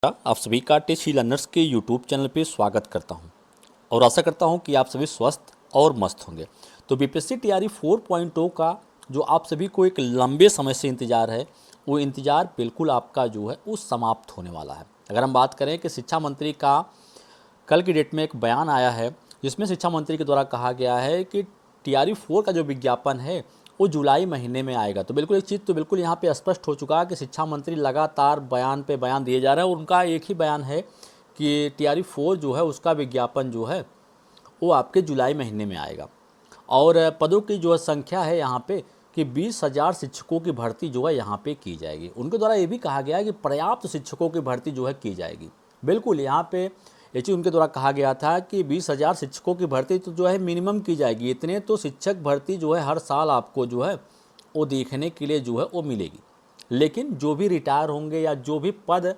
आप सभी का टेस्टी लर्नर्स के यूट्यूब चैनल पे स्वागत करता हूं और आशा करता हूं कि आप सभी स्वस्थ और मस्त होंगे। तो बीपीएससी तैयारी 4.0 का जो आप सभी को एक लंबे समय से इंतज़ार है, वो इंतज़ार बिल्कुल आपका जो है वो समाप्त होने वाला है। अगर हम बात करें कि शिक्षा मंत्री का कल की डेट में एक बयान आया है, जिसमें शिक्षा मंत्री के द्वारा कहा गया है कि टीआरई 4 का जो विज्ञापन है वो जुलाई महीने में आएगा। तो बिल्कुल एक चीज़ तो बिल्कुल यहाँ पे स्पष्ट हो चुका है कि शिक्षा मंत्री लगातार बयान पे बयान दिए जा रहे हैं और उनका एक ही बयान है कि टीआरई 4 जो है उसका विज्ञापन जो है वो आपके जुलाई महीने में आएगा। और पदों की जो संख्या है यहाँ पे कि 20,000 शिक्षकों की भर्ती जो है यहाँ पे की जाएगी। उनके द्वारा ये भी कहा गया है कि पर्याप्त शिक्षकों की भर्ती जो है की जाएगी। बिल्कुल यहाँ पे ये चीज़ उनके द्वारा कहा गया था कि 20,000 शिक्षकों की भर्ती तो जो है मिनिमम की जाएगी। इतने तो शिक्षक भर्ती जो है हर साल आपको जो है वो देखने के लिए जो है वो मिलेगी। लेकिन जो भी रिटायर होंगे या जो भी पद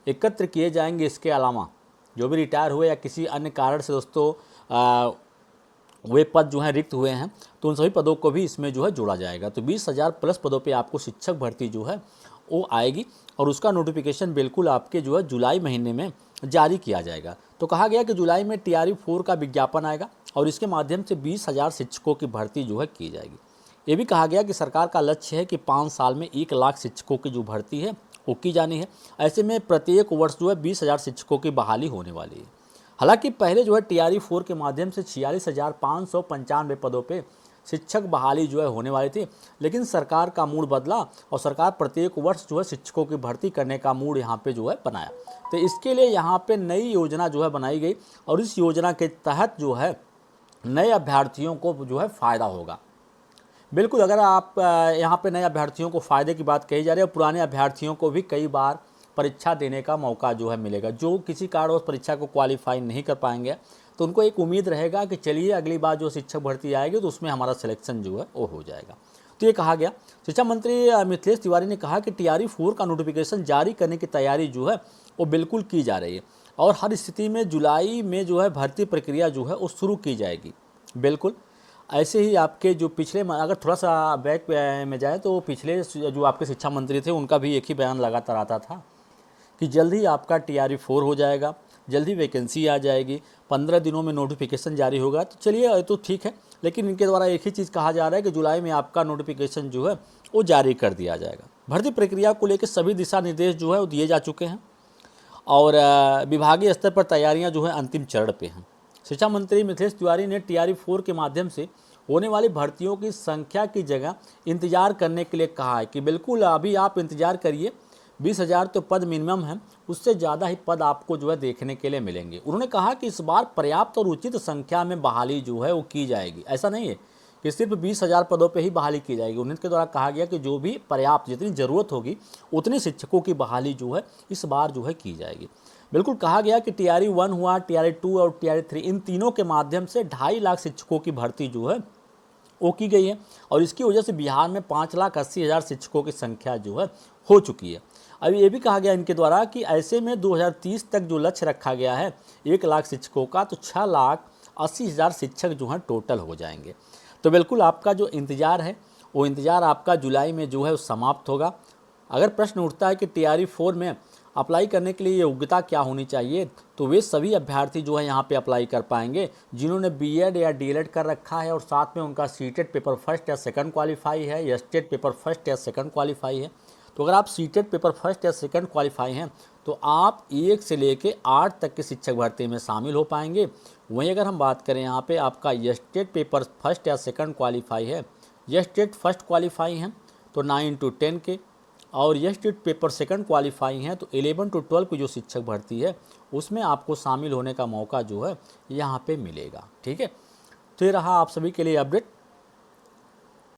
एकत्र किए जाएंगे, इसके अलावा जो भी रिटायर हुए या किसी अन्य कारण से दोस्तों वे पद जो हैं रिक्त हुए हैं, तो उन सभी पदों को भी इसमें जो है जोड़ा जाएगा। तो 20,000 प्लस पदों पे आपको शिक्षक भर्ती जो है वो आएगी और उसका नोटिफिकेशन बिल्कुल आपके जो है जुलाई महीने में जारी किया जाएगा। तो कहा गया कि जुलाई में टीआरई 4 का विज्ञापन आएगा और इसके माध्यम से 20,000 शिक्षकों की भर्ती जो है की जाएगी। ये भी कहा गया कि सरकार का लक्ष्य है कि 5 साल में 1 लाख शिक्षकों की जो भर्ती है वो की जानी है। ऐसे में प्रत्येक वर्ष जो है 20,000 शिक्षकों की बहाली होने वाली है। हालांकि पहले जो है टीआरई 4 के माध्यम से 46,595 पदों पे शिक्षक बहाली जो है होने वाली थी, लेकिन सरकार का मूड बदला और सरकार प्रत्येक वर्ष जो है शिक्षकों की भर्ती करने का मूड यहाँ पे जो है बनाया। तो इसके लिए यहाँ पे नई योजना जो है बनाई गई और इस योजना के तहत जो है नए अभ्यर्थियों को जो है फ़ायदा होगा। बिल्कुल, अगर आप यहाँ पे नए अभ्यर्थियों को फ़ायदे की बात कही जा रही है, पुराने अभ्यर्थियों को भी कई बार परीक्षा देने का मौका जो है मिलेगा। जो किसी कारणवश परीक्षा को क्वालिफाई नहीं कर पाएंगे तो उनको एक उम्मीद रहेगा कि चलिए अगली बार जो शिक्षक भर्ती आएगी तो उसमें हमारा सिलेक्शन जो है वो हो जाएगा। तो ये कहा गया। शिक्षा मंत्री मिथिलेश तिवारी ने कहा कि टीआरई 4 का नोटिफिकेशन जारी करने की तैयारी जो है वो बिल्कुल की जा रही है और हर स्थिति में जुलाई में जो है भर्ती प्रक्रिया जो है वो शुरू की जाएगी। बिल्कुल ऐसे ही आपके जो पिछले अगर थोड़ा सा बैक में जाए तो पिछले जो आपके शिक्षा मंत्री थे उनका भी एक ही बयान लगातार आता था कि जल्द ही आपका टीआरई 4 हो जाएगा, जल्द ही वैकेंसी आ जाएगी, 15 दिनों में नोटिफिकेशन जारी होगा। तो चलिए तो ठीक है, लेकिन इनके द्वारा एक ही चीज़ कहा जा रहा है कि जुलाई में आपका नोटिफिकेशन जो है वो जारी कर दिया जाएगा। भर्ती प्रक्रिया को लेकर सभी दिशा निर्देश जो है वो दिए जा चुके हैं और विभागीय स्तर पर तैयारियाँ जो है अंतिम चरण पर हैं। शिक्षा मंत्री मिथिलेश तिवारी ने टीआरई 4 के माध्यम से होने वाली भर्तियों की संख्या की जगह इंतजार करने के लिए कहा है कि बिल्कुल अभी आप इंतजार करिए, 20,000 तो पद मिनिमम है, उससे ज़्यादा ही पद आपको जो है देखने के लिए मिलेंगे। उन्होंने कहा कि इस बार पर्याप्त और उचित संख्या में बहाली जो है वो की जाएगी। ऐसा नहीं है कि सिर्फ 20,000 पदों पे ही बहाली की जाएगी। उनके द्वारा कहा गया कि जो भी पर्याप्त जितनी ज़रूरत होगी उतनी शिक्षकों की बहाली जो है इस बार जो है की जाएगी। बिल्कुल कहा गया कि टीआरई 1 हुआ, टीआरई 2 और टीआरई 3 इन तीनों के माध्यम से 2.5 लाख शिक्षकों की भर्ती जो है वो की गई है और इसकी वजह से बिहार में 5,80,000 शिक्षकों की संख्या जो है हो चुकी है। अभी ये भी कहा गया इनके द्वारा कि ऐसे में 2030 तक जो लक्ष्य रखा गया है 1 लाख शिक्षकों का, तो 6,80,000 शिक्षक जो हैं टोटल हो जाएंगे। तो बिल्कुल आपका जो इंतज़ार है वो इंतज़ार आपका जुलाई में जो है वो समाप्त होगा। अगर प्रश्न उठता है कि टीआरई 4 में अप्लाई करने के लिए योग्यता क्या होनी चाहिए, तो वे सभी अभ्यर्थी जो है यहाँ पे अप्लाई कर पाएंगे जिन्होंने बीएड या डीएलएड कर रखा है और साथ में उनका सीटेट पेपर फर्स्ट या सेकंड क्वालिफाई है या स्टेट पेपर फर्स्ट या सेकंड क्वालिफाई है। तो अगर आप सीटेट पेपर फर्स्ट या सेकंड क्वालिफाई हैं तो आप 1 से लेकर 8 तक के शिक्षक भर्ती में शामिल हो पाएंगे। वहीं अगर हम बात करें यहाँ पे आपका स्टेट पेपर फर्स्ट या सेकंड क्वालिफाई है या स्टेट फर्स्ट क्वालिफाई हैं तो 9 to 10 के, और यह स्टेट पेपर सेकंड क्वालिफाई हैं तो 11 to 12 की जो शिक्षक भर्ती है उसमें आपको शामिल होने का मौका जो है यहाँ पे मिलेगा। ठीक है, तो ये रहा आप सभी के लिए अपडेट।